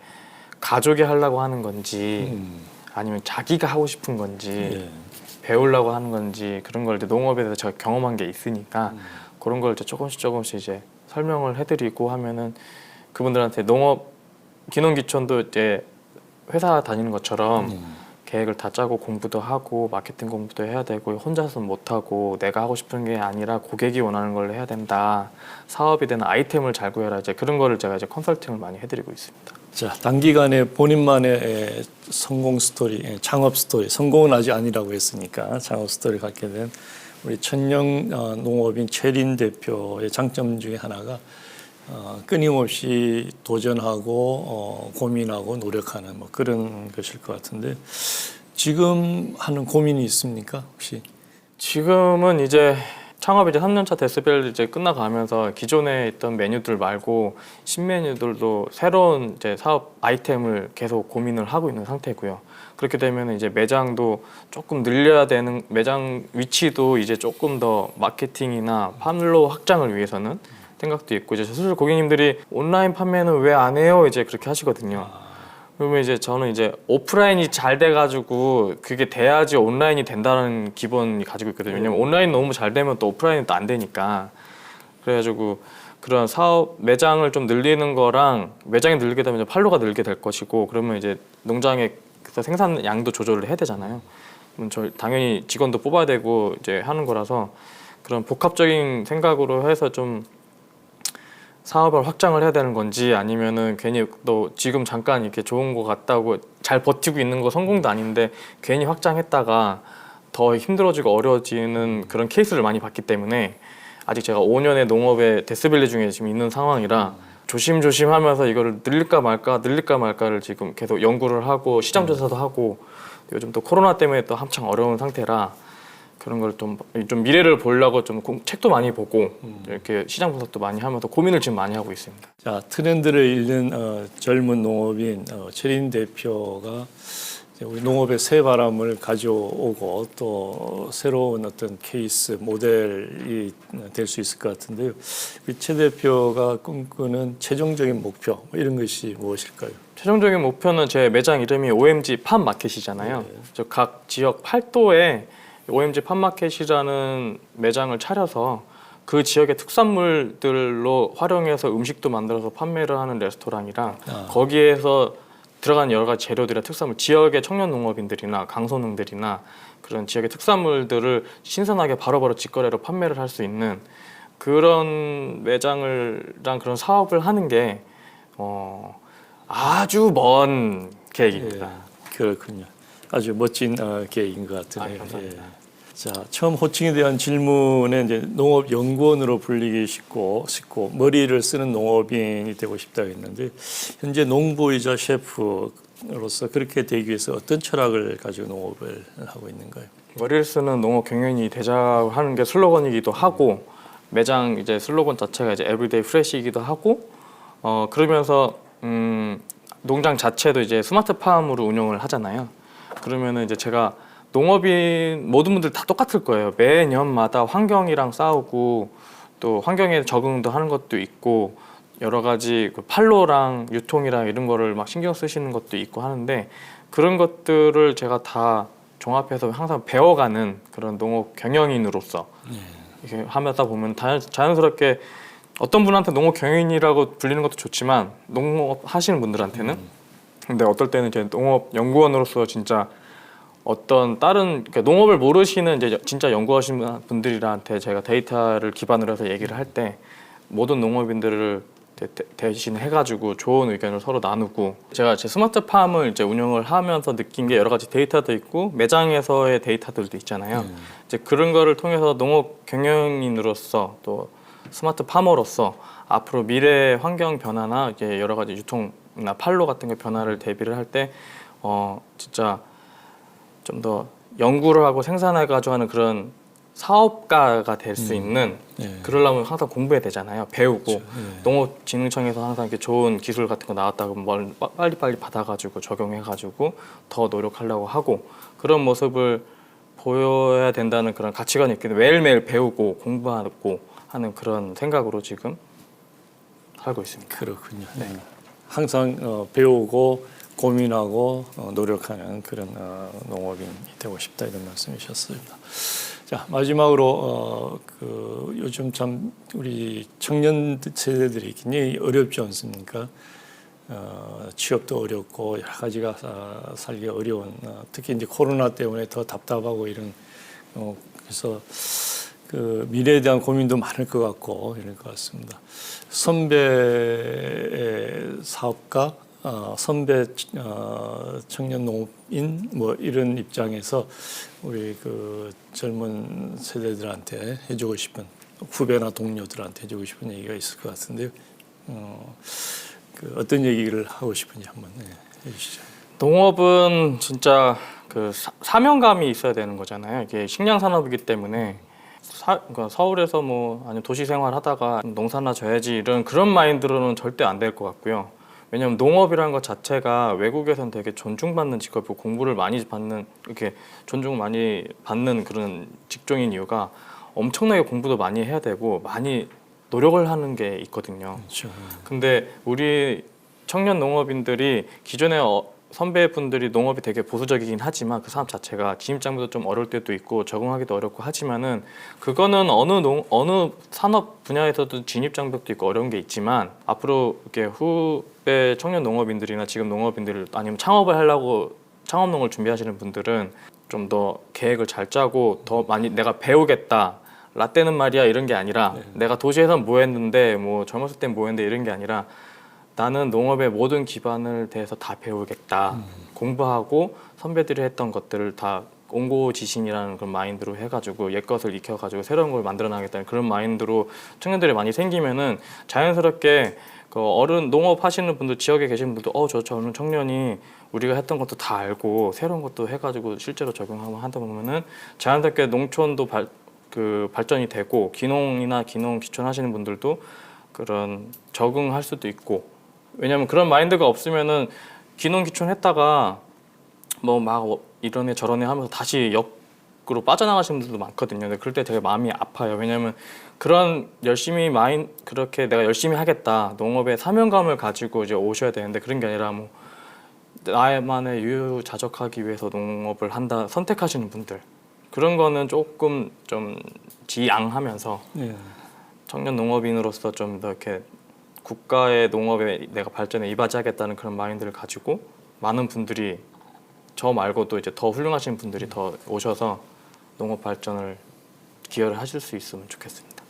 가족이 하려고 하는 건지 아니면 자기가 하고 싶은 건지 배우려고 하는 건지 그런 걸 이제 농업에 대해서 제가 경험한 게 있으니까 그런 걸 이제 조금씩 이제 설명을 해드리고 하면은 그분들한테 농업 기농기촌도 이제 회사 다니는 것처럼 계획을 다 짜고 공부도 하고 마케팅 공부도 해야 되고 혼자서는 못하고 내가 하고 싶은 게 아니라 고객이 원하는 걸 해야 된다. 사업이 되는 아이템을 잘 구해라. 이제 그런 거를 제가 이제 컨설팅을 많이 해드리고 있습니다. 자, 단기간에 본인만의 성공 스토리, 창업 스토리, 성공은 아직 아니라고 했으니까 창업 스토리 갖게 된 우리 청년 농업인 최린 대표의 장점 중에 하나가 끊임없이 도전하고 고민하고 노력하는 뭐 그런 것일 것 같은데 지금 하는 고민이 있습니까 혹시? 지금은 이제 창업 이제 3년차 데스벨 이제 끝나가면서 기존에 있던 메뉴들 말고 신메뉴들도 새로운 이제 사업 아이템을 계속 고민을 하고 있는 상태고요. 그렇게 되면 이제 매장도 조금 늘려야 되는 매장 위치도 이제 조금 더 마케팅이나 판로 확장을 위해서는 생각도 있고 이제 수술 고객님들이 온라인 판매는 왜 안 해요? 이제 그렇게 하시거든요. 그러면 이제 저는 이제 오프라인이 잘 돼가지고 그게 돼야지 온라인이 된다는 기본이 가지고 있거든요. 왜냐면 온라인 너무 잘 되면 또 오프라인이 또 안 되니까. 그래가지고 그런 사업 매장을 좀 늘리는 거랑 매장이 늘게 되면 이제 판로가 늘게 될 것이고 그러면 이제 농장에서 생산 양도 조절을 해야 되잖아요. 그럼 저 당연히 직원도 뽑아야 되고 이제 하는 거라서 그런 복합적인 생각으로 해서 좀 사업을 확장을 해야 되는 건지 아니면은 괜히 또 지금 잠깐 이렇게 좋은 거 같다고 잘 버티고 있는 거 성공도 아닌데 괜히 확장했다가 더 힘들어지고 어려워지는 그런 케이스를 많이 봤기 때문에 아직 제가 5년의 농업의 데스밸리 중에 지금 있는 상황이라 조심조심 하면서 이거를 늘릴까 말까를 지금 계속 연구를 하고 시장 조사도 하고 요즘 또 코로나 때문에 또 한창 어려운 상태라 그런 걸 좀 미래를 보려고 좀 책도 많이 보고 이렇게 시장 분석도 많이 하면서 고민을 지금 많이 하고 있습니다. 자, 트렌드를 읽는 젊은 농업인 최린 대표가 이제 우리 농업의 새 바람을 가져오고 또 새로운 어떤 케이스 모델이 될 수 있을 것 같은데요. 우리 최 대표가 꿈꾸는 최종적인 목표 뭐 이런 것이 무엇일까요? 최종적인 목표는 제 매장 이름이 OMG 팜마켓이잖아요. 각 지역 8도에 OMG 팜마켓이라는 매장을 차려서 그 지역의 특산물들로 활용해서 음식도 만들어서 판매를 하는 레스토랑이랑 거기에서 들어간 여러 가지 재료들의 특산물, 지역의 청년 농업인들이나 강소농들이나 그런 지역의 특산물들을 신선하게 바로바로 직거래로 판매를 할 수 있는 그런 매장을랑 그런 사업을 하는 게 아주 먼 계획입니다. 그렇군요. 아주 멋진 계획인 것 같으네요. 감사합니다. 자, 처음 호칭에 대한 질문에 이제 농업연구원으로 불리기 쉽고 머리를 쓰는 농업인이 되고 싶다고 했는데 현재 농부이자 셰프로서 그렇게 되기 위해서 어떤 철학을 가지고 농업을 하고 있는가요? 머리를 쓰는 농업 경영인이 되자 하는 게 슬로건이기도 하고 매장 이제 슬로건 자체가 이제 에브리데이 프레시이기도 하고 그러면서 농장 자체도 이제 스마트팜으로 운영을 하잖아요. 그러면은 이제 제가 농업인 모든 분들 다 똑같을 거예요. 매년마다 환경이랑 싸우고 또 환경에 적응도 하는 것도 있고 여러 가지 그 판로랑 유통이랑 이런 거를 막 신경 쓰시는 것도 있고 하는데 그런 것들을 제가 다 종합해서 항상 배워가는 그런 농업 경영인으로서 이렇게 하면서 보면 자연스럽게 어떤 분한테 농업 경영인이라고 불리는 것도 좋지만 농업 하시는 분들한테는 근데 어떨 때는 이제 농업 연구원으로서 진짜 어떤 다른 그러니까 농업을 모르시는 이제 진짜 연구하시는 분들한테 제가 데이터를 기반으로 해서 얘기를 할 때 모든 농업인들을 대신 해가지고 좋은 의견을 서로 나누고 제가 제 스마트팜을 이제 운영을 하면서 느낀 게 여러 가지 데이터도 있고 매장에서의 데이터들도 있잖아요. 이제 그런 거를 통해서 농업 경영인으로서 또 스마트파머로서 앞으로 미래 환경 변화나 이제 여러 가지 유통이나 판로 같은 거 변화를 대비를 할 때 진짜 좀 더 연구를 하고 생산해 가지고 하는 그런 사업가가 될 수 있는 그러려면 항상 공부해야 되잖아요. 배우고 그렇죠. 농업진흥청에서 항상 이렇게 좋은 기술 같은 거 나왔다고 뭘 빨리빨리 받아가지고 적용해가지고 더 노력하려고 하고 그런 모습을 보여야 된다는 그런 가치관이 있기 때문에 매일매일 배우고 공부하고 하는 그런 생각으로 지금 살고 있습니다. 그렇군요. 항상 배우고 고민하고 노력하는 그런 농업인이 되고 싶다 이런 말씀이셨습니다. 자, 마지막으로 요즘 참 우리 청년 세대들이 굉장히 어렵지 않습니까? 취업도 어렵고 여러 가지가 살기 어려운 특히 이제 코로나 때문에 더 답답하고 이런 그래서 그 미래에 대한 고민도 많을 것 같고 이럴 것 같습니다. 선배 사업가 선배 청년 농업인 뭐 이런 입장에서 우리 그 젊은 세대들한테 해주고 싶은 후배나 동료들한테 해주고 싶은 얘기가 있을 것 같은데요. 그 어떤 얘기를 하고 싶은지 한번 해주시죠. 농업은 진짜 그 사명감이 있어야 되는 거잖아요. 이게 식량 산업이기 때문에 그러니까 서울에서 뭐 아니면 도시 생활하다가 농사나 져야지 이런 그런 마인드로는 절대 안 될 것 같고요. 왜냐하면 농업이라는 것 자체가 외국에서는 되게 존중받는 직업이고 공부를 많이 받는 이렇게 존중을 많이 받는 그런 직종인 이유가 엄청나게 공부도 많이 해야 되고 많이 노력을 하는 게 있거든요. 그렇죠. 근데 우리 청년 농업인들이 기존에 선배분들이 농업이 되게 보수적이긴 하지만 그 사업 자체가 진입장벽도 좀 어려울 때도 있고 적응하기도 어렵고 하지만은 그거는 어느 산업 분야에서도 진입장벽도 있고 어려운 게 있지만 앞으로 이렇게 후배 청년 농업인들이나 지금 농업인들 아니면 창업을 하려고 창업농을 준비하시는 분들은 좀 더 계획을 잘 짜고 더 많이 내가 배우겠다. 라떼는 말이야 이런 게 아니라 내가 도시에선 뭐 했는데 뭐 젊었을 땐 뭐 했는데 이런 게 아니라 나는 농업의 모든 기반을 대해서 다 배우겠다. 공부하고 선배들이 했던 것들을 다 옹고지신이라는 그런 마인드로 해가지고 옛 것을 익혀가지고 새로운 걸 만들어나가겠다는 그런 마인드로 청년들이 많이 생기면은 자연스럽게 그 어른 농업 하시는 분들 지역에 계신 분들 저 젊은 청년이 우리가 했던 것도 다 알고 새로운 것도 해가지고 실제로 적용하고 하다 보면은 자연스럽게 농촌도 발전이 되고 기농이나 기농 기촌 하시는 분들도 그런 적응할 수도 있고 왜냐면 그런 마인드가 없으면은 기농 기촌 했다가 뭐 막 이런 애 저런 애 하면서 다시 역으로 빠져나가시는 분들도 많거든요. 근데 그럴 때 되게 마음이 아파요. 왜냐면 그런 그렇게 내가 열심히 하겠다 농업에 사명감을 가지고 이제 오셔야 되는데 그런 게 아니라 뭐 나만의 유유자적하기 위해서 농업을 한다 선택하시는 분들 그런 거는 조금 좀 지양하면서 예. 청년 농업인으로서 좀 더 이렇게 국가의 농업에 내가 발전에 이바지하겠다는 그런 마인드를 가지고 많은 분들이 저 말고도 이제 더 훌륭하신 분들이 더 오셔서 농업 발전을 기여를 하실 수 있으면 좋겠습니다.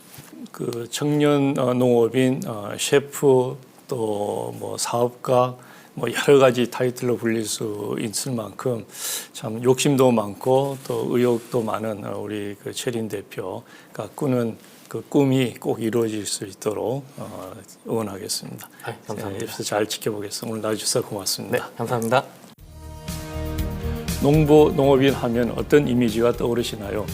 그 청년 농업인 셰프 또 뭐 사업가 뭐 여러 가지 타이틀로 불릴 수 있을 만큼 참 욕심도 많고 또 의욕도 많은 우리 그 최린 대표가 꾸는 그 꿈이 꼭 이루어질 수 있도록 응원하겠습니다. 네, 감사합니다. 옆에서 잘 지켜보겠습니다. 오늘 나와주셔서 고맙습니다. 네, 감사합니다. 농부 농업인 하면 어떤 이미지가 떠오르시나요?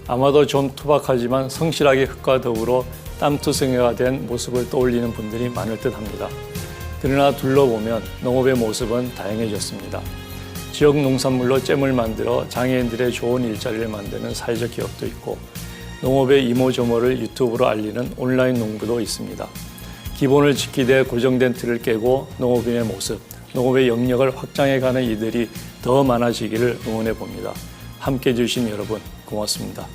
아마도 좀 투박하지만 성실하게 흙과 더불어 땀투성이가 된 모습을 떠올리는 분들이 많을 듯합니다. 그러나 둘러보면 농업의 모습은 다양해졌습니다. 지역 농산물로 잼을 만들어 장애인들의 좋은 일자리를 만드는 사회적 기업도 있고 농업의 이모저모를 유튜브로 알리는 온라인 농부도 있습니다. 기본을 지키되 고정된 틀을 깨고 농업인의 모습, 농업의 영역을 확장해가는 이들이 더 많아지기를 응원해 봅니다. 함께해 주신 여러분 고맙습니다.